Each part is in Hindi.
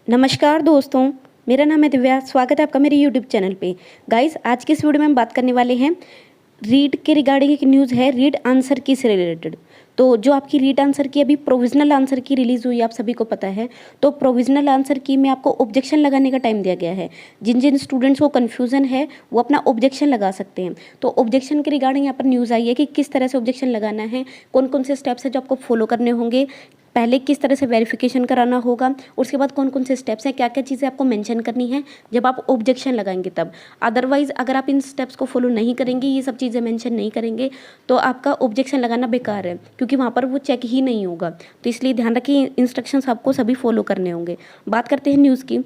नमस्कार दोस्तों, मेरा नाम है दिव्या। स्वागत है आपका मेरे यूट्यूब चैनल पे। गाइस, आज की इस वीडियो में हम बात करने वाले हैं रीट के रिगार्डिंग। एक न्यूज़ है रीट आंसर की से रिलेटेड। तो जो आपकी रीट आंसर की अभी प्रोविजनल आंसर की रिलीज़ हुई, आप सभी को पता है। तो प्रोविजनल आंसर की में आपको ऑब्जेक्शन लगाने का टाइम दिया गया है। जिन जिन स्टूडेंट्स को कन्फ्यूज़न है वो अपना ऑब्जेक्शन लगा सकते हैं। तो ऑब्जेक्शन के रिगार्डिंग यहाँ पर न्यूज़ आई है कि किस तरह से ऑब्जेक्शन लगाना है, कौन कौन से स्टेप्स है जो आपको फॉलो करने होंगे, पहले किस तरह से वेरिफिकेशन कराना होगा, उसके बाद कौन कौन से स्टेप्स हैं, क्या क्या चीज़ें आपको मेंशन करनी है जब आप ऑब्जेक्शन लगाएंगे तब। अदरवाइज अगर आप इन स्टेप्स को फॉलो नहीं करेंगे, ये सब चीज़ें मेंशन नहीं करेंगे, तो आपका ऑब्जेक्शन लगाना बेकार है, क्योंकि वहाँ पर वो चेक ही नहीं होगा। तो इसलिए ध्यान रखिए, इंस्ट्रक्शंस आपको सभी फॉलो करने होंगे। बात करते हैं न्यूज़ की।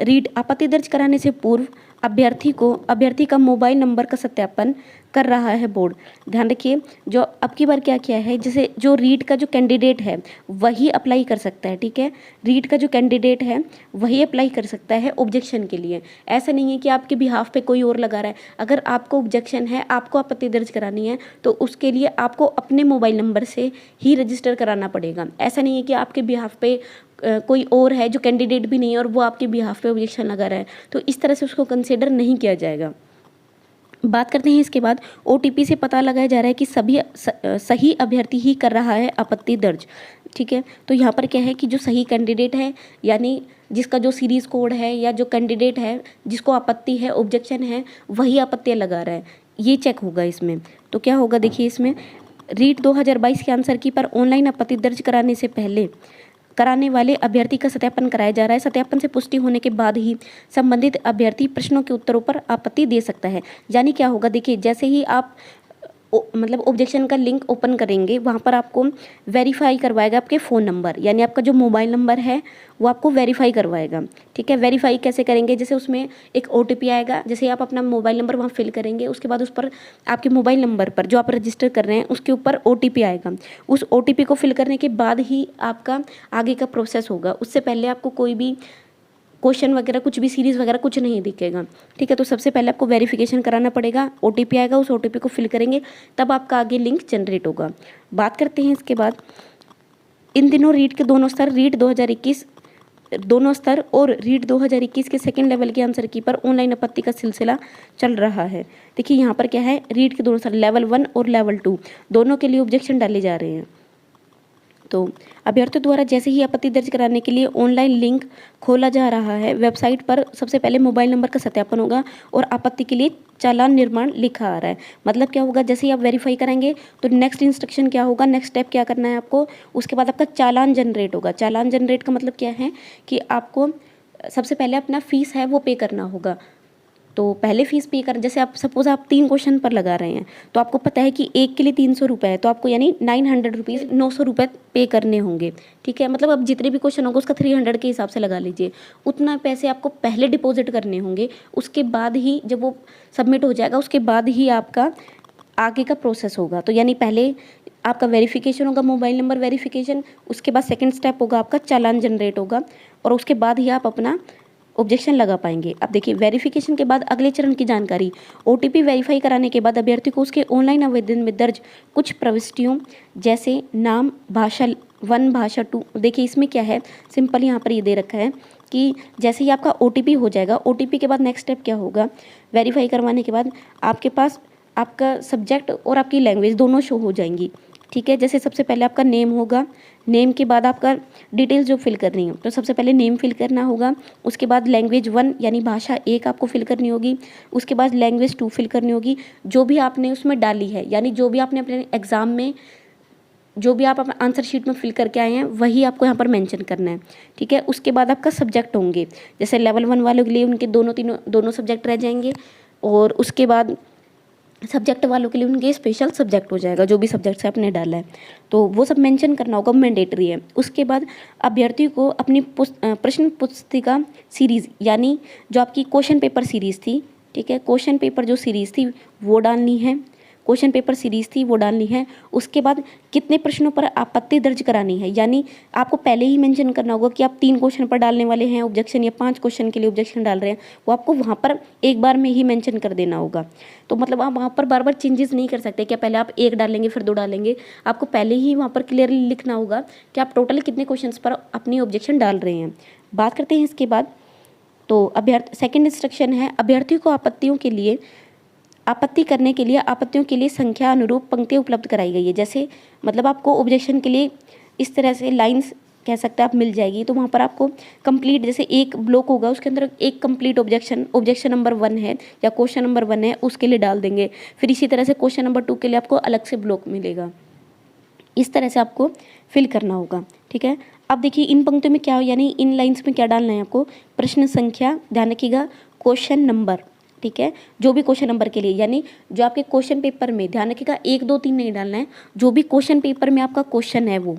रीट आपत्ति दर्ज कराने से पूर्व अभ्यर्थी का मोबाइल नंबर का सत्यापन कर रहा है बोर्ड। ध्यान रखिए, जो अब की बार क्या किया है, जैसे जो रीट का जो कैंडिडेट है वही अप्लाई कर सकता है। ठीक है, रीट का जो कैंडिडेट है वही अप्लाई कर सकता है ऑब्जेक्शन के लिए। ऐसा नहीं है कि आपके बिहाफ पे कोई और लगा रहा है। अगर आपको ऑब्जेक्शन है, आपको आपत्ति दर्ज करानी है, तो उसके लिए आपको अपने मोबाइल नंबर से ही रजिस्टर कराना पड़ेगा। ऐसा नहीं है कि आपके बिहाफ पे कोई और है जो कैंडिडेट भी नहीं है और वो आपके बिहाफ पे ऑब्जेक्शन लगा रहा है, तो इस तरह से उसको कंसिडर नहीं किया जाएगा। बात करते हैं इसके बाद, ओटीपी से पता लगाया जा रहा है कि सही अभ्यर्थी ही कर रहा है आपत्ति दर्ज। ठीक है, तो यहाँ पर क्या है कि जो सही कैंडिडेट है, यानी जिसका जो सीरीज़ कोड है या जो कैंडिडेट है जिसको आपत्ति है, ऑब्जेक्शन है, वही आपत्तियाँ लगा रहा है, ये चेक होगा इसमें। तो क्या होगा देखिए, इसमें रीट 2022 के आंसर की पर ऑनलाइन आपत्ति दर्ज कराने से पहले कराने वाले अभ्यर्थी का सत्यापन कराया जा रहा है। सत्यापन से पुष्टि होने के बाद ही संबंधित अभ्यर्थी प्रश्नों के उत्तरों पर आपत्ति दे सकता है। यानी क्या होगा देखिए, जैसे ही आप मतलब ऑब्जेक्शन का लिंक ओपन करेंगे, वहाँ पर आपको वेरीफाई करवाएगा आपके फ़ोन नंबर, यानी आपका जो मोबाइल नंबर है वो आपको वेरीफाई करवाएगा। ठीक है, वेरीफाई कैसे करेंगे, जैसे उसमें एक ओटीपी आएगा, जैसे आप अपना मोबाइल नंबर वहाँ फिल करेंगे, उसके बाद उस पर आपके मोबाइल नंबर पर जो आप रजिस्टर कर रहे हैं उसके ऊपर ओटीपी आएगा। उस ओटीपी को फिल करने के बाद ही आपका आगे का प्रोसेस होगा। उससे पहले आपको कोई भी क्वेश्चन वगैरह, कुछ भी सीरीज़ वगैरह कुछ नहीं दिखेगा। ठीक है, तो सबसे पहले आपको वेरिफिकेशन कराना पड़ेगा, ओटीपी आएगा, उस ओटीपी को फिल करेंगे, तब आपका आगे लिंक जनरेट होगा। बात करते हैं इसके बाद, इन दिनों रीट के दोनों स्तर, रीट 2021 दोनों स्तर और रीट 2021 के सेकेंड लेवल के आंसर की पर ऑनलाइन आपत्ति का सिलसिला चल रहा है। देखिए यहाँ पर क्या है, रीट के दोनों स्तर लेवल 1 और लेवल 2 दोनों के लिए ऑब्जेक्शन डाले जा रहे हैं। तो अभ्यर्थियों द्वारा जैसे ही आपत्ति दर्ज कराने के लिए ऑनलाइन लिंक खोला जा रहा है, वेबसाइट पर सबसे पहले मोबाइल नंबर का सत्यापन होगा और आपत्ति के लिए चालान निर्माण लिखा आ रहा है। मतलब क्या होगा, जैसे ही आप वेरीफाई कराएंगे तो नेक्स्ट इंस्ट्रक्शन क्या होगा, नेक्स्ट स्टेप क्या करना है आपको, उसके बाद आपका चालान जनरेट होगा। चालान जनरेट का मतलब क्या है कि आपको सबसे पहले अपना फीस है वो पे करना होगा। तो पहले फीस पे कर, जैसे आप सपोज आप 3 क्वेश्चन पर लगा रहे हैं, तो आपको पता है कि एक के लिए 300 रुपये है, तो आपको यानी 900 रुपीज़ 900 रुपये पे करने होंगे। ठीक है, मतलब अब जितने भी क्वेश्चन होंगे उसका 300 के हिसाब से लगा लीजिए। उतना पैसे आपको पहले डिपॉजिट करने होंगे, उसके बाद ही जब वो सबमिट हो जाएगा उसके बाद ही आपका आगे का प्रोसेस होगा। तो यानी पहले आपका वेरिफिकेशन होगा, मोबाइल नंबर वेरिफिकेशन, उसके बाद सेकंड स्टेप होगा आपका चालान जनरेट होगा, और उसके बाद ही आप अपना ऑब्जेक्शन लगा पाएंगे। अब देखिए, वेरिफिकेशन के बाद अगले चरण की जानकारी, ओटीपी वेरीफाई कराने के बाद अभ्यर्थी को उसके ऑनलाइन आवेदन में दर्ज कुछ प्रविष्टियों जैसे नाम, भाषा 1, भाषा 2, देखिए इसमें क्या है, सिंपल यहाँ पर ये दे रखा है कि जैसे ही आपका ओटीपी हो जाएगा, ओटीपी के बाद नेक्स्ट स्टेप क्या होगा, वेरीफाई करवाने के बाद आपके पास आपका सब्जेक्ट और आपकी लैंग्वेज दोनों शो हो जाएंगी। ठीक है, जैसे सबसे पहले आपका नेम होगा, नेम के बाद आपका डिटेल्स जो फिल करनी है, तो सबसे पहले नेम फिल करना होगा, उसके बाद लैंग्वेज 1 यानी भाषा 1 आपको फिल करनी होगी, उसके बाद लैंग्वेज 2 फिल करनी होगी, जो भी आपने उसमें डाली है, यानी जो भी आपने अपने एग्ज़ाम में जो भी आप अपना आंसर शीट में फिल करके आए हैं वही आपको यहाँ पर मेंशन करना है। ठीक है, उसके बाद आपका सब्जेक्ट होंगे, जैसे लेवल 1 वालों के लिए उनके दोनों सब्जेक्ट रह जाएंगे, और उसके बाद सब्जेक्ट वालों के लिए उनके स्पेशल सब्जेक्ट हो जाएगा, जो भी सब्जेक्ट से आपने डाला है, तो वो सब मेंशन करना होगा, मैंडेटरी है। उसके बाद अभ्यर्थी को अपनी प्रश्न पुस्तिका सीरीज़, यानी जो आपकी क्वेश्चन पेपर सीरीज़ थी, ठीक है, क्वेश्चन पेपर जो सीरीज़ थी वो डालनी है, क्वेश्चन पेपर सीरीज़ थी वो डालनी है। उसके बाद कितने प्रश्नों पर आपत्ति दर्ज करानी है, यानी आपको पहले ही मेंशन करना होगा कि आप 3 क्वेश्चन पर डालने वाले हैं ऑब्जेक्शन, या 5 क्वेश्चन के लिए ऑब्जेक्शन डाल रहे हैं, वो आपको वहाँ पर एक बार में ही मेंशन कर देना होगा। तो मतलब आप वहाँ पर बार बार चेंजेस नहीं कर सकते, क्या पहले आप 1 डालेंगे फिर 2 डालेंगे, आपको पहले ही वहाँ पर क्लियरली लिखना होगा कि आप टोटल कितने क्वेश्चन पर अपनी ऑब्जेक्शन डाल रहे हैं। बात करते हैं इसके बाद। तो सेकंड इंस्ट्रक्शन है, अभ्यर्थियों को आपत्ति करने के लिए आपत्तियों के लिए संख्या अनुरूप पंक्तियाँ उपलब्ध कराई गई है। जैसे मतलब आपको ऑब्जेक्शन के लिए इस तरह से लाइन्स कह सकते हैं आप मिल जाएगी, तो वहाँ पर आपको कंप्लीट, जैसे एक ब्लॉक होगा उसके अंदर एक कंप्लीट ऑब्जेक्शन नंबर 1 है या क्वेश्चन नंबर 1 है उसके लिए डाल देंगे। फिर इसी तरह से क्वेश्चन नंबर 2 के लिए आपको अलग से ब्लॉक मिलेगा। इस तरह से आपको फिल करना होगा, ठीक है। अब देखिए इन पंक्तियों में क्या हो, यानी इन लाइन्स में क्या डालना है आपको, प्रश्न संख्या, ध्यान रखिएगा, क्वेश्चन नंबर, ठीक है। जो भी क्वेश्चन नंबर के लिए, यानी जो आपके क्वेश्चन पेपर में, ध्यान रखिएगा 1 2 3 नहीं डालना है, जो भी क्वेश्चन पेपर में आपका क्वेश्चन है वो,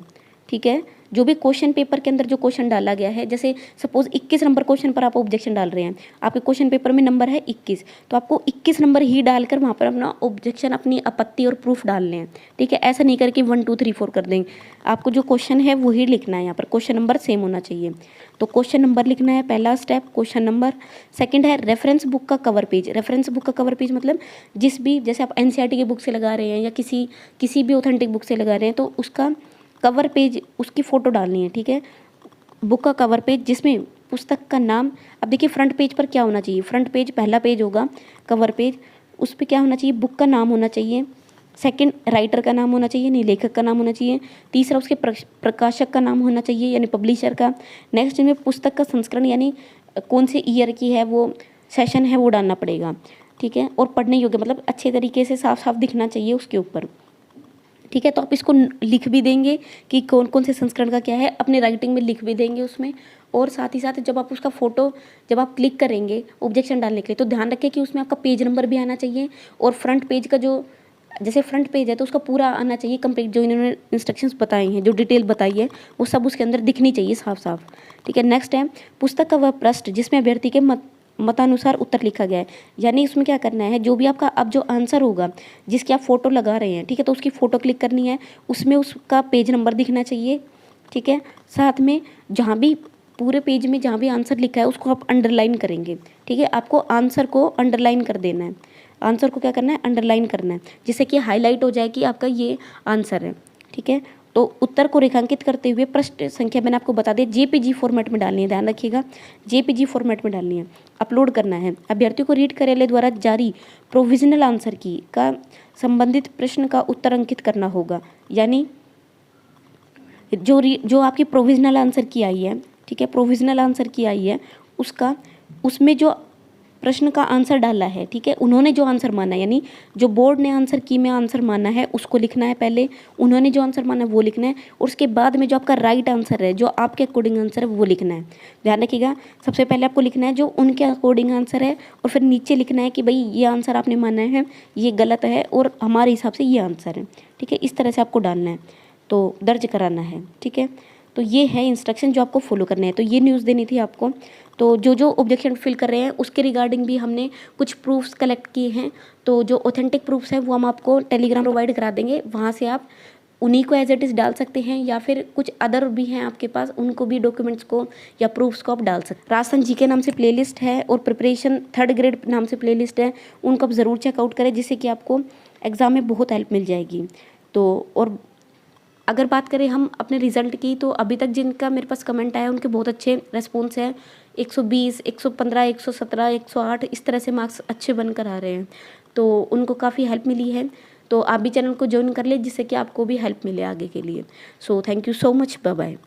ठीक है। जो भी क्वेश्चन पेपर के अंदर जो क्वेश्चन डाला गया है, जैसे सपोज 21 नंबर क्वेश्चन पर आप ऑब्जेक्शन डाल रहे हैं, आपके क्वेश्चन पेपर में नंबर है 21, तो आपको 21 नंबर ही डालकर वहाँ पर अपना ऑब्जेक्शन, अपनी आपत्ति और प्रूफ डालने हैं, ठीक है। ऐसा नहीं करके 1 2 3 4 कर देंगे, आपको जो क्वेश्चन है वही लिखना है, यहाँ पर क्वेश्चन नंबर सेम होना चाहिए। तो क्वेश्चन नंबर लिखना है, पहला स्टेप क्वेश्चन नंबर। सेकंड है रेफरेंस बुक का कवर पेज। रेफरेंस बुक का कवर पेज मतलब जिस भी, जैसे आप एनसीईआरटी की बुक से लगा रहे हैं या किसी भी ऑथेंटिक बुक से लगा रहे हैं, तो उसका कवर पेज, उसकी फ़ोटो डालनी है, ठीक है। बुक का कवर पेज जिसमें पुस्तक का नाम, अब देखिए फ्रंट पेज पर क्या होना चाहिए, फ्रंट पेज पहला पेज होगा, कवर पेज, उस पर क्या होना चाहिए, बुक का नाम होना चाहिए। सेकंड राइटर का नाम होना चाहिए, नहीं लेखक का नाम होना चाहिए। तीसरा उसके प्रकाशक का नाम होना चाहिए, यानी पब्लिशर का। नेक्स्ट इनमें पुस्तक का संस्करण, यानी कौन से ईयर की है वो, सेशन है वो डालना पड़ेगा, ठीक है। और पढ़ने योग्य मतलब अच्छे तरीके से साफ साफ दिखना चाहिए उसके ऊपर, ठीक है। तो आप इसको लिख भी देंगे कि कौन कौन से संस्करण का क्या है, अपने राइटिंग में लिख भी देंगे उसमें। और साथ ही साथ जब आप उसका फ़ोटो जब आप क्लिक करेंगे ऑब्जेक्शन डालने के लिए, तो ध्यान रखें कि उसमें आपका पेज नंबर भी आना चाहिए, और फ्रंट पेज का जो, जैसे फ्रंट पेज है तो उसका पूरा आना चाहिए कंप्लीट, जो इन्होंने इंस्ट्रक्शंस बताई हैं, जो डिटेल बताई है वो सब उसके अंदर दिखनी चाहिए साफ साफ, ठीक है। नेक्स्ट है पुस्तक का वह पृष्ठ जिसमें अभ्यर्थी के मतानुसार उत्तर लिखा गया है। यानी इसमें क्या करना है, जो भी आपका अब जो आंसर होगा जिसकी आप फोटो लगा रहे हैं, ठीक है, तो उसकी फ़ोटो क्लिक करनी है, उसमें उसका पेज नंबर दिखना चाहिए, ठीक है। साथ में जहाँ भी पूरे पेज में जहाँ भी आंसर लिखा है उसको आप अंडरलाइन करेंगे, ठीक है। आपको आंसर को अंडरलाइन कर देना है, आंसर को क्या करना है, अंडरलाइन करना है, जिससे कि हाईलाइट हो जाए कि आपका ये आंसर है, ठीक है। तो उत्तर को रेखांकित करते हुए प्रश्न संख्या मैंने आपको बता दिया, जेपीजी फॉर्मेट में डालनी है, ध्यान रखिएगा, जेपीजी फॉर्मेट में डालनी है, अपलोड करना है। अभ्यर्थियों को रीड कार्यालय द्वारा जारी प्रोविजनल आंसर की का संबंधित प्रश्न का उत्तर अंकित करना होगा। यानी जो आपकी प्रोविजनल आंसर की आई है, ठीक है, प्रोविजनल आंसर की आई है, उसमें जो प्रश्न का आंसर डाला है, ठीक है, उन्होंने जो आंसर माना है, यानी जो बोर्ड ने आंसर की में आंसर माना है उसको लिखना है पहले, उन्होंने जो आंसर माना है वो लिखना है, और उसके बाद में जो आपका राइट आंसर है, जो आपके अकॉर्डिंग आंसर है वो लिखना है। ध्यान रखिएगा, सबसे पहले आपको लिखना है जो उनके अकॉर्डिंग आंसर है, और फिर नीचे लिखना है कि भाई ये आंसर आपने माना है ये गलत है और हमारे हिसाब से ये आंसर है, ठीक है। इस तरह से आपको डालना है, तो दर्ज कराना है, ठीक है। तो ये है इंस्ट्रक्शन जो आपको फॉलो करने हैं। तो ये न्यूज़ देनी थी आपको। तो जो ऑब्जेक्शन फिल कर रहे हैं उसके रिगार्डिंग भी हमने कुछ प्रूफ्स कलेक्ट किए हैं, तो जो ऑथेंटिक प्रूफ्स हैं वो हम आपको टेलीग्राम प्रोवाइड करा देंगे, वहाँ से आप उन्हीं को एज इट इज़ डाल सकते हैं, या फिर कुछ अदर भी हैं आपके पास, उनको भी डॉक्यूमेंट्स को या प्रूफ्स को आप डाल सकते हैं। राजस्थान जीके नाम से प्लेलिस्ट है और प्रिपरेशन 3rd ग्रेड नाम से प्लेलिस्ट है, उनको आप ज़रूर चेकआउट करें, जिससे कि आपको एग्ज़ाम में बहुत हेल्प मिल जाएगी। तो और अगर बात करें हम अपने रिज़ल्ट की, तो अभी तक जिनका मेरे पास कमेंट आया उनके बहुत अच्छे रिस्पॉन्स है, 120, 115, 117, 108 इस तरह से मार्क्स अच्छे बनकर आ रहे हैं, तो उनको काफ़ी हेल्प मिली है। तो आप भी चैनल को ज्वाइन कर ले, जिससे कि आपको भी हेल्प मिले आगे के लिए। So thank you so much, bye bye.